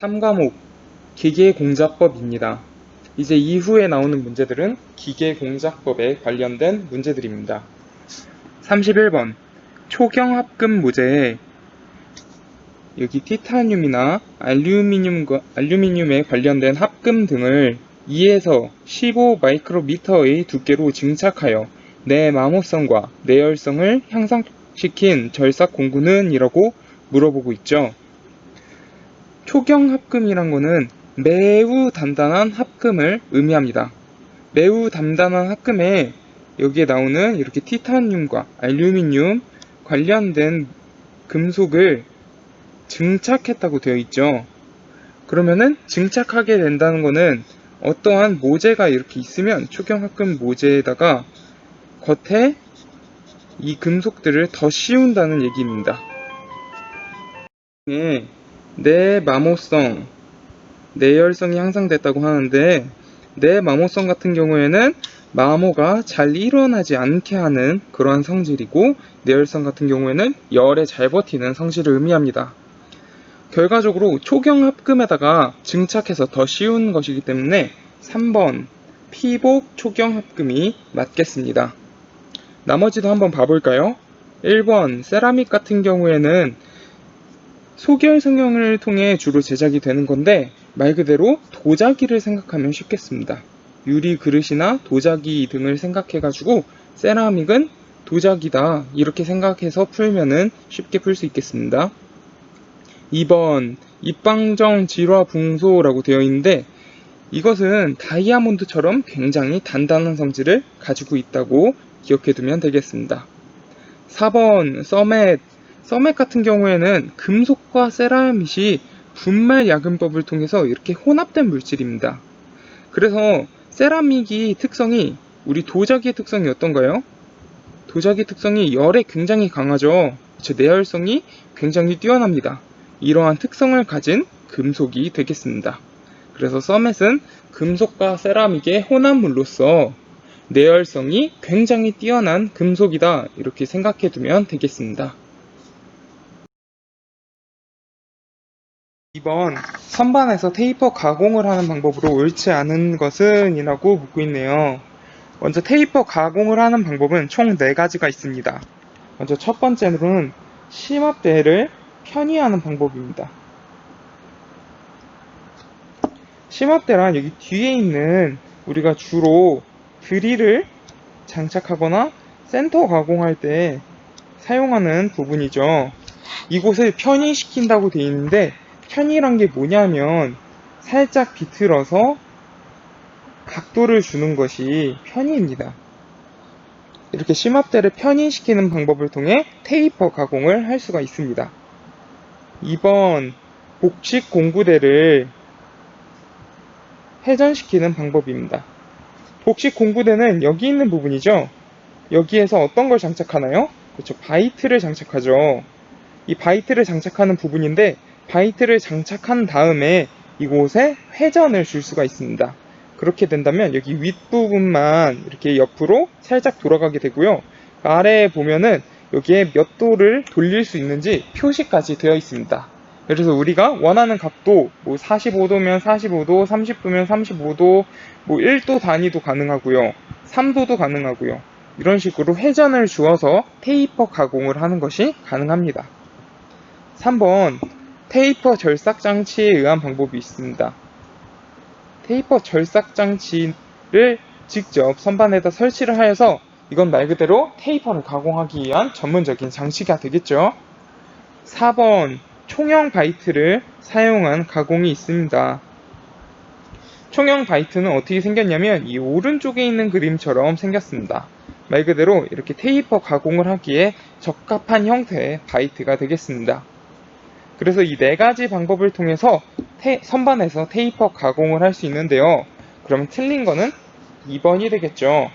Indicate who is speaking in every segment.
Speaker 1: 3과목 기계공자법입니다. 이제 이후에 나오는 문제들은 기계공자법에 관련된 문제들입니다. 31번 초경합금 문제에 여기 티타늄이나 알루미늄에 관련된 합금 등을 2에서 15 마이크로미터의 두께로 증착하여 내마모성과 내열성을 향상시킨 절삭 공구는 이라고 물어보고 있죠. 초경합금이란 거는 매우 단단한 합금을 의미합니다. 매우 단단한 합금에 여기에 나오는 이렇게 티타늄과 알루미늄 관련된 금속을 증착했다고 되어 있죠. 그러면은 증착하게 된다는 거는 어떠한 모재가 이렇게 있으면 초경합금 모재에다가 겉에 이 금속들을 더 씌운다는 얘기입니다. 내마모성, 내열성이 향상됐다고 하는데 내마모성 같은 경우에는 마모가 잘 일어나지 않게 하는 그러한 성질이고, 내열성 같은 경우에는 열에 잘 버티는 성질을 의미합니다. 결과적으로 초경합금에다가 증착해서 더 씌운 것이기 때문에 3번 피복 초경합금이 맞겠습니다. 나머지도 한번 봐볼까요? 1번 세라믹 같은 경우에는 소결 성형을 통해 주로 제작이 되는 건데 말 그대로 도자기를 생각하면 쉽겠습니다. 유리 그릇이나 도자기 등을 생각해가지고 세라믹은 도자기다 이렇게 생각해서 풀면은 쉽게 풀 수 있겠습니다. 2번 입방정 질화붕소라고 되어 있는데 이것은 다이아몬드처럼 굉장히 단단한 성질을 가지고 있다고 기억해 두면 되겠습니다. 4번 서맷 같은 경우에는 금속과 세라믹이 분말 야근법을 통해서 이렇게 혼합된 물질입니다. 그래서 세라믹이 특성이 우리 도자기의 특성이 어떤가요? 도자기 특성이 열에 굉장히 강하죠. 내열성이 굉장히 뛰어납니다. 이러한 특성을 가진 금속이 되겠습니다. 그래서 서맷은 금속과 세라믹의 혼합물로서 내열성이 굉장히 뛰어난 금속이다 이렇게 생각해 두면 되겠습니다. 2번 선반에서 테이퍼 가공을 하는 방법으로 옳지 않은 것은 이라고 묻고 있네요. 먼저 테이퍼 가공을 하는 방법은 총 4가지가 있습니다. 먼저 첫 번째로는 심압대를 편의하는 방법입니다. 심압대란 여기 뒤에 있는 우리가 주로 드릴을 장착하거나 센터 가공할 때 사용하는 부분이죠. 이곳을 편의시킨다고 되어 있는데 편의란 게 뭐냐면 살짝 비틀어서 각도를 주는 것이 편의입니다. 이렇게 심압대를 편의시키는 방법을 통해 테이퍼 가공을 할 수가 있습니다. 2번 복식 공구대를 회전시키는 방법입니다. 복식 공구대는 여기 있는 부분이죠. 여기에서 어떤 걸 장착하나요? 그렇죠. 바이트를 장착하죠. 이 바이트를 장착하는 부분인데 바이트를 장착한 다음에 이곳에 회전을 줄 수가 있습니다. 그렇게 된다면 여기 윗부분만 이렇게 옆으로 살짝 돌아가게 되고요. 아래에 보면은 여기에 몇 도를 돌릴 수 있는지 표시까지 되어 있습니다. 그래서 우리가 원하는 각도 45도면 45도, 30도면 35도, 1도 단위도 가능하고요. 3도도 가능하고요. 이런 식으로 회전을 주어서 테이퍼 가공을 하는 것이 가능합니다. 3번 테이퍼 절삭 장치에 의한 방법이 있습니다. 테이퍼 절삭 장치를 직접 선반에다 설치를 하여서 이건 말 그대로 테이퍼를 가공하기 위한 전문적인 장치가 되겠죠. 4번 총형 바이트를 사용한 가공이 있습니다. 총형 바이트는 어떻게 생겼냐면 이 오른쪽에 있는 그림처럼 생겼습니다. 말 그대로 이렇게 테이퍼 가공을 하기에 적합한 형태의 바이트가 되겠습니다. 그래서 이 4가지 방법을 통해서 선반에서 테이퍼 가공을 할 수 있는데요. 그럼 틀린 거는 2번이 되겠죠.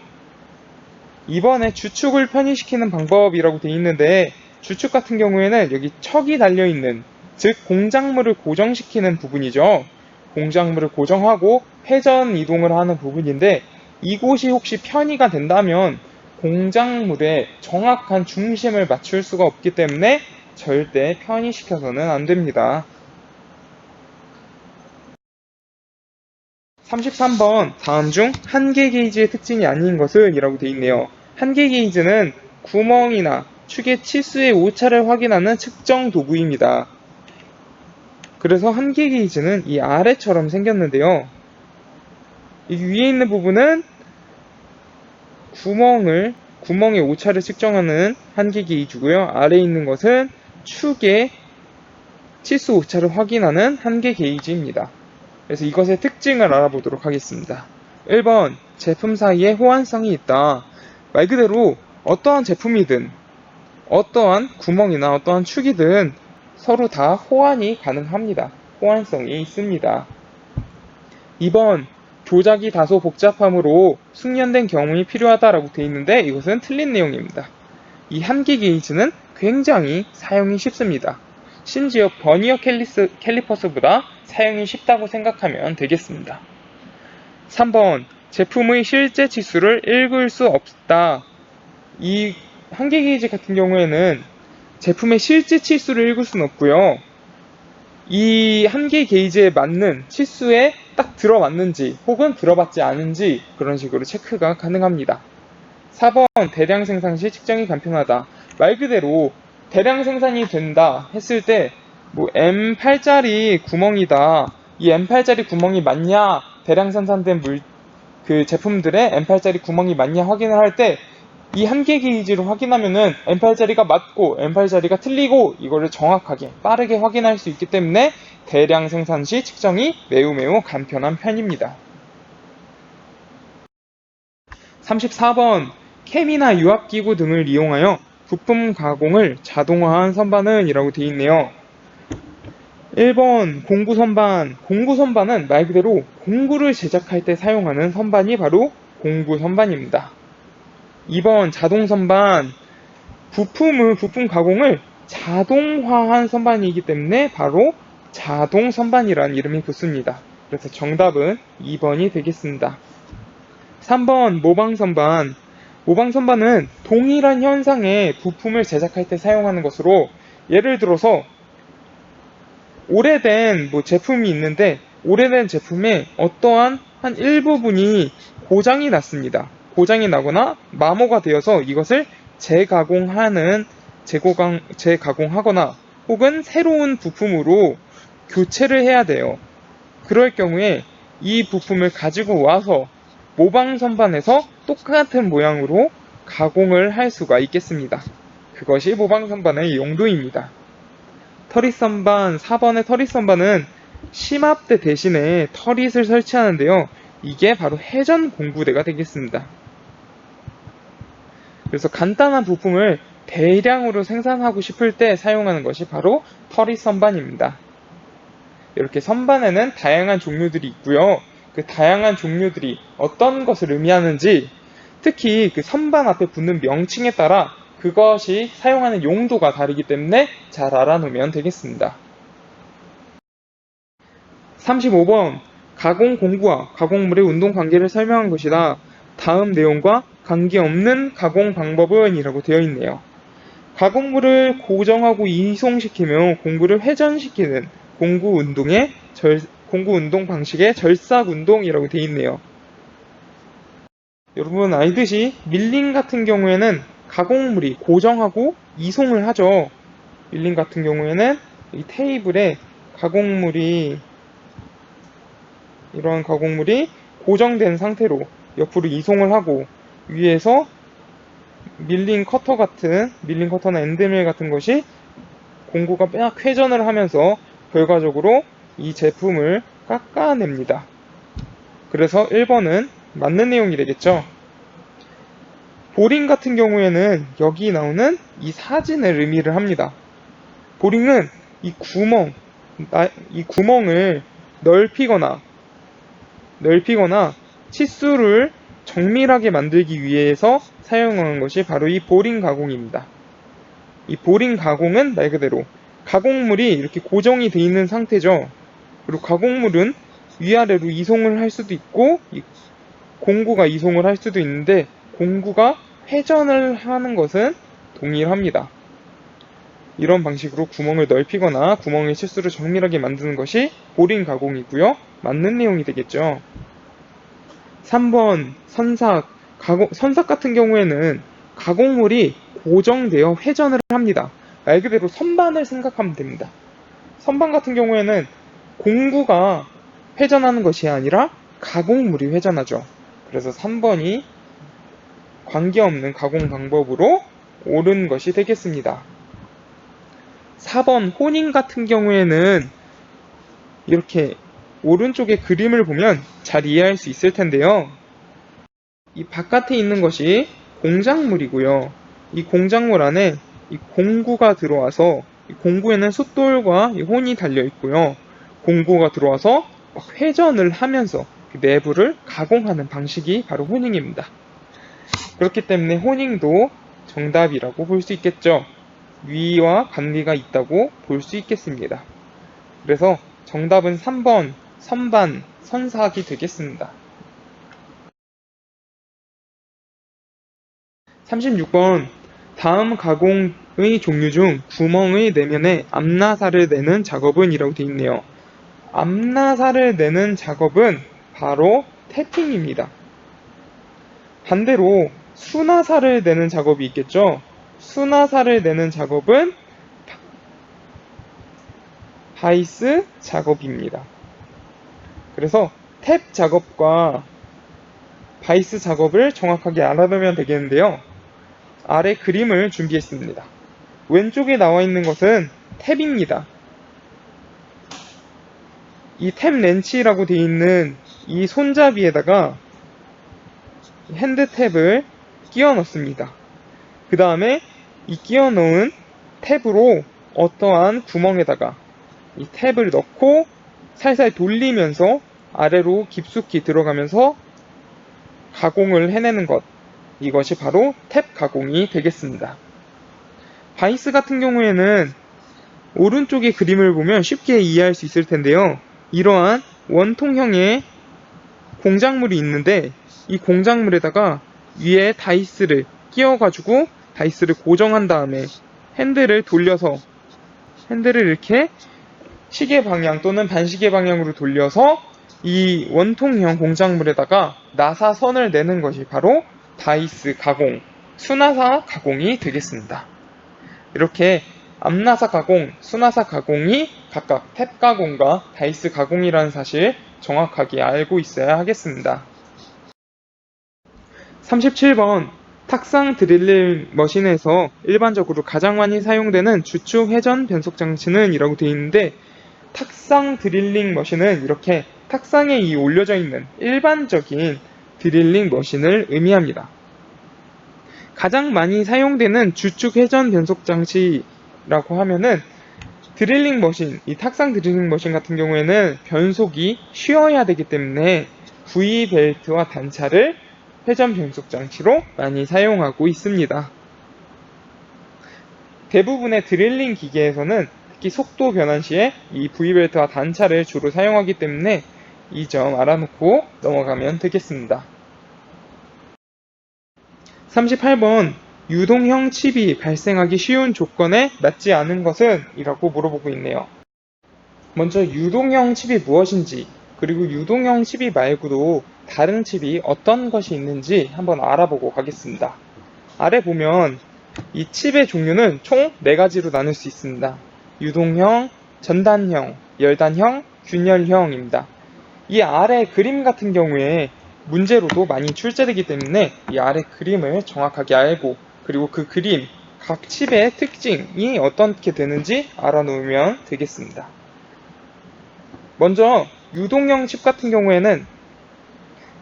Speaker 1: 2번에 주축을 편의시키는 방법이라고 되어 있는데 주축 같은 경우에는 여기 척이 달려있는, 즉 공작물을 고정시키는 부분이죠. 공작물을 고정하고 회전 이동을 하는 부분인데 이곳이 혹시 편의가 된다면 공작물의 정확한 중심을 맞출 수가 없기 때문에 절대 편의시켜서는 안 됩니다. 33번 다음 중 한계 게이지의 특징이 아닌 것은 이라고 되어 있네요. 한계 게이지는 구멍이나 축의 치수의 오차를 확인하는 측정 도구입니다. 그래서 한계 게이지는 이 아래처럼 생겼는데요. 이 위에 있는 부분은 구멍의 오차를 측정하는 한계 게이지고요. 아래에 있는 것은 축의 치수 오차를 확인하는 한계 게이지입니다. 그래서 이것의 특징을 알아보도록 하겠습니다. 1번, 제품 사이에 호환성이 있다. 말 그대로 어떠한 제품이든 어떠한 구멍이나 어떠한 축이든 서로 다 호환이 가능합니다. 호환성이 있습니다. 2번, 조작이 다소 복잡하므로 숙련된 경험이 필요하다라고 되어 있는데 이것은 틀린 내용입니다. 이 한계 게이지는 굉장히 사용이 쉽습니다. 심지어 버니어 캘리퍼스보다 사용이 쉽다고 생각하면 되겠습니다. 3번, 제품의 실제 치수를 읽을 수 없다. 이 한계 게이지 같은 경우에는 제품의 실제 치수를 읽을 수는 없고요. 이 한계 게이지에 맞는 치수에 딱 들어맞는지 혹은 들어맞지 않은지 그런 식으로 체크가 가능합니다. 4번, 대량 생산 시 측정이 간편하다. 말 그대로 대량 생산이 된다 했을 때 뭐 M8짜리 구멍이다. 이 M8짜리 구멍이 맞냐? 대량 생산된 그 제품들의 M8짜리 구멍이 맞냐 확인을 할 때 이 한계 게이지로 확인하면은 M8짜리가 맞고 M8짜리가 틀리고 이거를 정확하게 빠르게 확인할 수 있기 때문에 대량 생산 시 측정이 매우 간편한 편입니다. 34번, 캠이나 유압기구 등을 이용하여 부품 가공을 자동화한 선반은 이라고 되어 있네요. 1번, 공구 선반. 공구 선반은 말 그대로 공구를 제작할 때 사용하는 선반이 바로 공구 선반입니다. 2번, 자동 선반. 부품 가공을 자동화한 선반이기 때문에 바로 자동 선반이라는 이름이 붙습니다. 그래서 정답은 2번이 되겠습니다. 3번, 모방 선반. 모방 선반은 동일한 현상의 부품을 제작할 때 사용하는 것으로 예를 들어서 오래된 제품이 있는데 오래된 제품의 어떠한 한 일부분이 고장이 났습니다. 고장이 나거나 마모가 되어서 이것을 재가공하거나 혹은 새로운 부품으로 교체를 해야 돼요. 그럴 경우에 이 부품을 가지고 와서 모방 선반에서 똑같은 모양으로 가공을 할 수가 있겠습니다. 그것이 모방 선반의 용도입니다. 터릿 선반, 4번의 터릿 선반은 심압대 대신에 터릿을 설치하는데요. 이게 바로 회전 공구대가 되겠습니다. 그래서 간단한 부품을 대량으로 생산하고 싶을 때 사용하는 것이 바로 터릿 선반입니다. 이렇게 선반에는 다양한 종류들이 있고요. 그 다양한 종류들이 어떤 것을 의미하는지 특히 그 선반 앞에 붙는 명칭에 따라 그것이 사용하는 용도가 다르기 때문에 잘 알아놓으면 되겠습니다. 35번, 가공 공구와 가공물의 운동 관계를 설명한 것이다. 다음 내용과 관계없는 가공 방법은 이라고 되어 있네요. 가공물을 고정하고 이송시키며 공구를 회전시키는 공구 운동 방식의 절삭 운동이라고 되어 있네요. 여러분 알듯이 밀링 같은 경우에는 가공물이 고정하고 이송을 하죠. 밀링 같은 경우에는 이 테이블에 이러한 가공물이 고정된 상태로 옆으로 이송을 하고 위에서 밀링 커터나 엔드밀 같은 것이 공구가 막 회전을 하면서 결과적으로 이 제품을 깎아냅니다. 그래서 1번은 맞는 내용이 되겠죠. 보링 같은 경우에는 여기 나오는 이 사진을 의미를 합니다. 보링은 이 구멍을 넓히거나 치수를 정밀하게 만들기 위해서 사용하는 것이 바로 이 보링 가공입니다. 이 보링 가공은 말 그대로 가공물이 이렇게 고정이 되어 있는 상태죠. 그리고 가공물은 위아래로 이송을 할 수도 있고 공구가 이송을 할 수도 있는데 공구가 회전을 하는 것은 동일합니다. 이런 방식으로 구멍을 넓히거나 구멍의 치수를 정밀하게 만드는 것이 보링 가공이고요. 맞는 내용이 되겠죠. 3번 선삭, 선삭 같은 경우에는 가공물이 고정되어 회전을 합니다. 말 그대로 선반을 생각하면 됩니다. 선반 같은 경우에는 공구가 회전하는 것이 아니라 가공물이 회전하죠. 그래서 3번이 관계없는 가공 방법으로 옳은 것이 되겠습니다. 4번 혼인 같은 경우에는 이렇게 오른쪽에 그림을 보면 잘 이해할 수 있을 텐데요. 이 바깥에 있는 것이 공작물이고요. 이 공작물 안에 이 공구가 들어와서 이 공구에는 숫돌과 이 혼이 달려 있고요. 공구가 들어와서 회전을 하면서 그 내부를 가공하는 방식이 바로 호닝입니다. 그렇기 때문에 호닝도 정답이라고 볼 수 있겠죠. 위와 관계가 있다고 볼 수 있겠습니다. 그래서 정답은 3번 선반, 선삭이 되겠습니다. 36번 다음 가공의 종류 중 구멍의 내면에 암나사를 내는 작업은 이라고 되어 있네요. 암나사를 내는 작업은 바로 태핑입니다. 반대로 수나사를 내는 작업이 있겠죠. 수나사를 내는 작업은 바이스 작업입니다. 그래서 탭 작업과 바이스 작업을 정확하게 알아두면 되겠는데요. 아래 그림을 준비했습니다. 왼쪽에 나와 있는 것은 탭입니다. 이 탭 렌치라고 되어 있는 이 손잡이에다가 핸드 탭을 끼워 넣습니다. 그 다음에 이 끼워 넣은 탭으로 어떠한 구멍에다가 이 탭을 넣고 살살 돌리면서 아래로 깊숙이 들어가면서 가공을 해내는 것, 이것이 바로 탭 가공이 되겠습니다. 바이스 같은 경우에는 오른쪽의 그림을 보면 쉽게 이해할 수 있을 텐데요. 이러한 원통형의 공작물이 있는데 이 공작물에다가 위에 다이스를 끼워가지고 다이스를 고정한 다음에 핸들을 돌려서 핸들을 이렇게 시계 방향 또는 반시계 방향으로 돌려서 이 원통형 공작물에다가 나사선을 내는 것이 바로 다이스 가공, 수나사 가공이 되겠습니다. 이렇게 암나사 가공, 수나사 가공이 각각 탭 가공과 다이스 가공이라는 사실 정확하게 알고 있어야 하겠습니다. 37번 탁상 드릴링 머신에서 일반적으로 가장 많이 사용되는 주축 회전 변속 장치는 이라고 되어 있는데, 탁상 드릴링 머신은 이렇게 탁상에 이 올려져 있는 일반적인 드릴링 머신을 의미합니다. 가장 많이 사용되는 주축 회전 변속 장치라고 하면은 드릴링 머신, 이 탁상 드릴링 머신 같은 경우에는 변속이 쉬어야 되기 때문에 V벨트와 단차를 회전 변속 장치로 많이 사용하고 있습니다. 대부분의 드릴링 기계에서는 특히 속도 변환 시에 이 V벨트와 단차를 주로 사용하기 때문에 이 점 알아놓고 넘어가면 되겠습니다. 38번 유동형 칩이 발생하기 쉬운 조건에 맞지 않은 것은? 이라고 물어보고 있네요. 먼저 유동형 칩이 무엇인지, 그리고 유동형 칩이 말고도 다른 칩이 어떤 것이 있는지 한번 알아보고 가겠습니다. 아래 보면 이 칩의 종류는 총 4가지로 나눌 수 있습니다. 유동형, 전단형, 열단형, 균열형입니다. 이 아래 그림 같은 경우에 문제로도 많이 출제되기 때문에 이 아래 그림을 정확하게 알고, 그리고 그 그림, 각 칩의 특징이 어떻게 되는지 알아놓으면 되겠습니다. 먼저 유동형 칩 같은 경우에는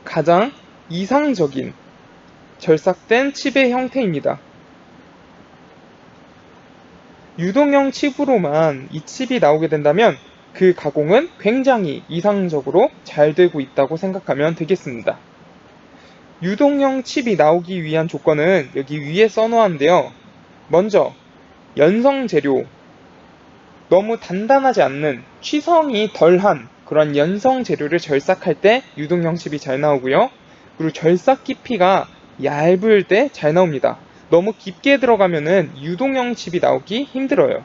Speaker 1: 가장 이상적인 절삭된 칩의 형태입니다. 유동형 칩으로만 이 칩이 나오게 된다면 그 가공은 굉장히 이상적으로 잘 되고 있다고 생각하면 되겠습니다. 유동형 칩이 나오기 위한 조건은 여기 위에 써놓았는데요. 먼저 연성 재료, 너무 단단하지 않는 취성이 덜한 그런 연성 재료를 절삭할 때 유동형 칩이 잘 나오고요. 그리고 절삭 깊이가 얇을 때 잘 나옵니다. 너무 깊게 들어가면은 유동형 칩이 나오기 힘들어요.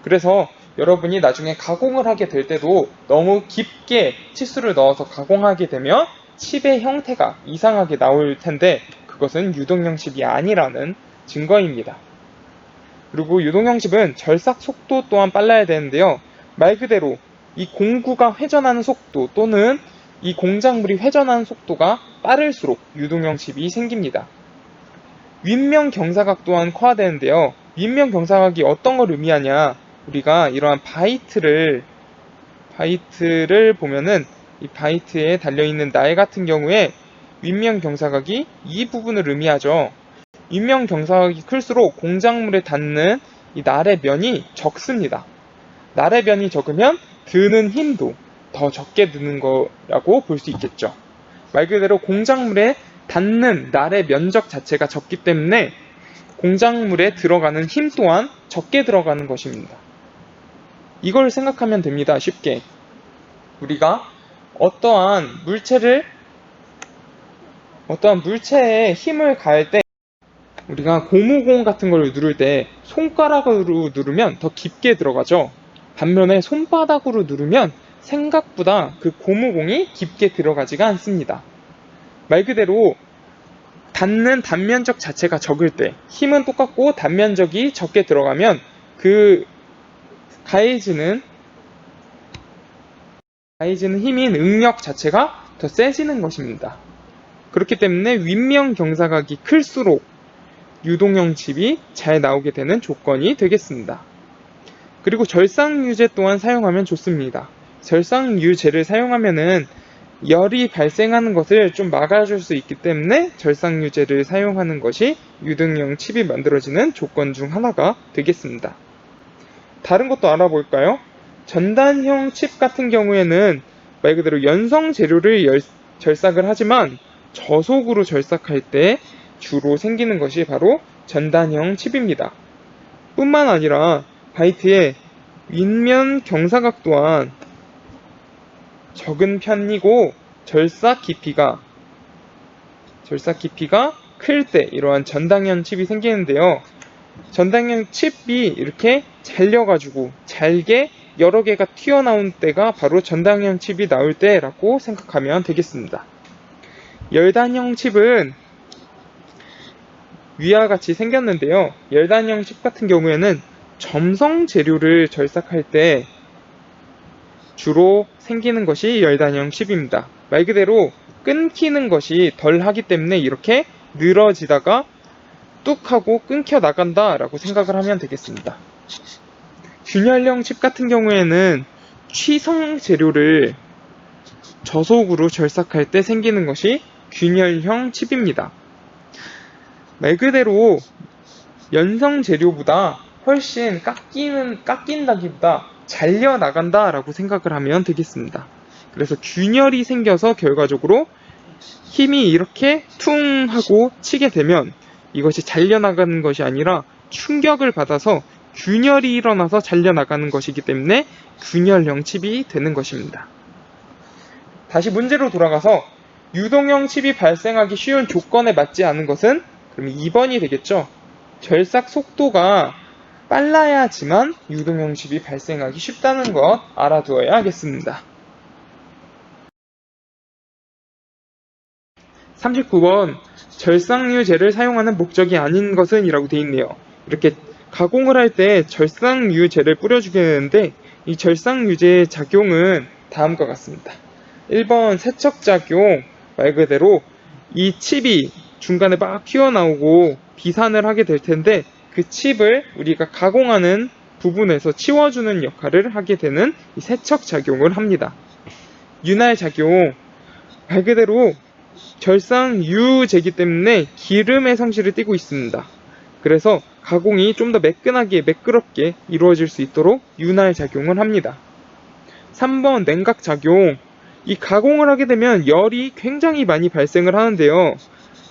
Speaker 1: 그래서 여러분이 나중에 가공을 하게 될 때도 너무 깊게 치수를 넣어서 가공하게 되면 칩의 형태가 이상하게 나올 텐데 그것은 유동형 칩이 아니라는 증거입니다. 그리고 유동형 칩은 절삭 속도 또한 빨라야 되는데요. 말 그대로 이 공구가 회전하는 속도 또는 이 공작물이 회전하는 속도가 빠를수록 유동형 칩이 생깁니다. 윗면 경사각 또한 커야 되는데요. 윗면 경사각이 어떤 걸 의미하냐? 우리가 이러한 바이트를 보면은 이 바이트에 달려있는 날 같은 경우에 윗면 경사각이 이 부분을 의미하죠. 윗면 경사각이 클수록 공작물에 닿는 이 날의 면이 적습니다. 날의 면이 적으면 드는 힘도 더 적게 드는 거라고 볼 수 있겠죠. 말 그대로 공작물에 닿는 날의 면적 자체가 적기 때문에 공작물에 들어가는 힘 또한 적게 들어가는 것입니다. 이걸 생각하면 됩니다. 쉽게. 우리가 어떠한 물체에 힘을 가할 때 우리가 고무공 같은 걸 누를 때 손가락으로 누르면 더 깊게 들어가죠. 반면에 손바닥으로 누르면 생각보다 그 고무공이 깊게 들어가지가 않습니다. 말 그대로 닿는 단면적 자체가 적을 때 힘은 똑같고 단면적이 적게 들어가면 그 가해지는 힘인 응력 자체가 더 세지는 것입니다. 그렇기 때문에 윗면 경사각이 클수록 유동형 칩이 잘 나오게 되는 조건이 되겠습니다. 그리고 절삭유제 또한 사용하면 좋습니다. 절삭유제를 사용하면은 열이 발생하는 것을 좀 막아줄 수 있기 때문에 절삭유제를 사용하는 것이 유동형 칩이 만들어지는 조건 중 하나가 되겠습니다. 다른 것도 알아볼까요? 전단형 칩 같은 경우에는 말 그대로 연성 재료를 절삭을 하지만 저속으로 절삭할 때 주로 생기는 것이 바로 전단형 칩입니다. 뿐만 아니라 바이트의 윗면 경사각 또한 적은 편이고 절삭 깊이가 클 때 이러한 전단형 칩이 생기는데요. 전단형 칩이 이렇게 잘려가지고 잘게 여러 개가 튀어나온 때가 바로 전단형 칩이 나올 때라고 생각하면 되겠습니다. 열단형 칩은 위와 같이 생겼는데요. 열단형 칩 같은 경우에는 점성 재료를 절삭할 때 주로 생기는 것이 열단형 칩입니다. 말 그대로 끊기는 것이 덜 하기 때문에 이렇게 늘어지다가 뚝 하고 끊겨 나간다 라고 생각을 하면 되겠습니다. 균열형 칩 같은 경우에는 취성 재료를 저속으로 절삭할 때 생기는 것이 균열형 칩입니다. 말 그대로 연성 재료보다 훨씬 깎인다기보다 잘려나간다 라고 생각을 하면 되겠습니다. 그래서 균열이 생겨서 결과적으로 힘이 이렇게 퉁 하고 치게 되면 이것이 잘려나가는 것이 아니라 충격을 받아서 균열이 일어나서 잘려나가는 것이기 때문에 균열형 칩이 되는 것입니다. 다시 문제로 돌아가서 유동형 칩이 발생하기 쉬운 조건에 맞지 않은 것은 그럼 2번이 되겠죠. 절삭 속도가 빨라야지만 유동형 칩이 발생하기 쉽다는 것 알아두어야 하겠습니다. 39번 절삭유제를 사용하는 목적이 아닌 것은 이라고 되어 있네요. 이렇게 가공을 할 때 절삭유제를 뿌려주게 되는데 이 절삭유제의 작용은 다음과 같습니다. 1번 세척작용, 말 그대로 이 칩이 중간에 막 튀어나오고 비산을 하게 될 텐데 그 칩을 우리가 가공하는 부분에서 치워주는 역할을 하게 되는 이 세척작용을 합니다. 윤활작용, 말 그대로 절삭유제이기 때문에 기름의 상실을 띠고 있습니다. 그래서 가공이 좀 더 매끄럽게 이루어질 수 있도록 윤활작용을 합니다. 3번 냉각작용, 이 가공을 하게 되면 열이 굉장히 많이 발생을 하는데요.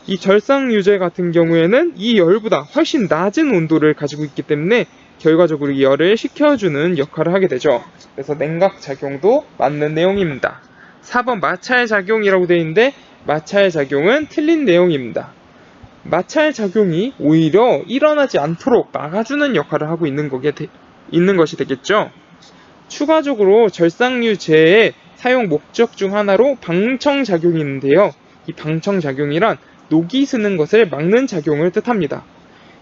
Speaker 1: 이 절삭유제 같은 경우에는 이 열보다 훨씬 낮은 온도를 가지고 있기 때문에 결과적으로 이 열을 식혀주는 역할을 하게 되죠. 그래서 냉각작용도 맞는 내용입니다. 4번 마찰작용이라고 되어 있는데 마찰작용은 틀린 내용입니다. 마찰작용이 오히려 일어나지 않도록 막아주는 역할을 하고 있는 것이 되겠죠. 추가적으로 절삭유제의 사용 목적 중 하나로 방청작용이 있는데요. 이 방청작용이란 녹이 스는 것을 막는 작용을 뜻합니다.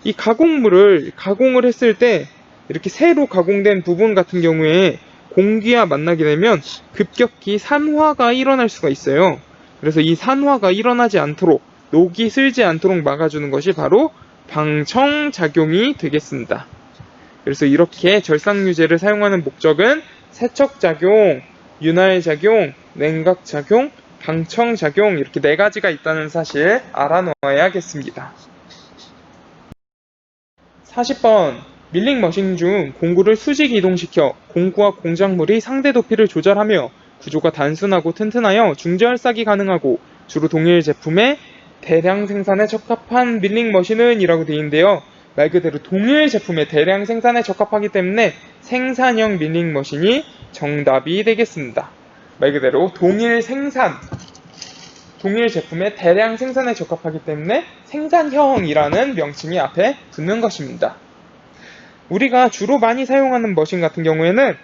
Speaker 1: 이 가공물을 가공을 했을 때 이렇게 새로 가공된 부분 같은 경우에 공기와 만나게 되면 급격히 산화가 일어날 수가 있어요. 그래서 이 산화가 일어나지 않도록 녹이 슬지 않도록 막아주는 것이 바로 방청작용이 되겠습니다. 그래서 이렇게 절상유제를 사용하는 목적은 세척작용, 윤활작용, 냉각작용, 방청작용 이렇게 4가지가 있다는 사실 알아놓아야겠습니다. 40번 밀링 머신 중 공구를 수직 이동시켜 공구와 공작물이 상대 높이를 조절하며 구조가 단순하고 튼튼하여 중저활삭이 가능하고 주로 동일 제품의 대량 생산에 적합한 밀링 머신은 이라고 되어 있는데요. 말 그대로 동일 제품의 대량 생산에 적합하기 때문에 생산형 밀링 머신이 정답이 되겠습니다. 말 그대로 동일 제품의 대량 생산에 적합하기 때문에 생산형이라는 명칭이 앞에 붙는 것입니다. 우리가 주로 많이 사용하는 머신 같은 경우에는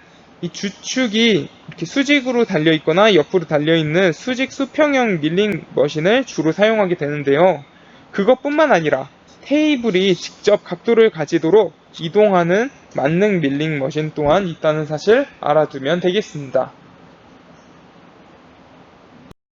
Speaker 1: 이 주축이 이렇게 수직으로 달려 있거나 옆으로 달려 있는 수직 수평형 밀링 머신을 주로 사용하게 되는데요. 그것뿐만 아니라 테이블이 직접 각도를 가지도록 이동하는 만능 밀링 머신 또한 있다는 사실 알아두면 되겠습니다.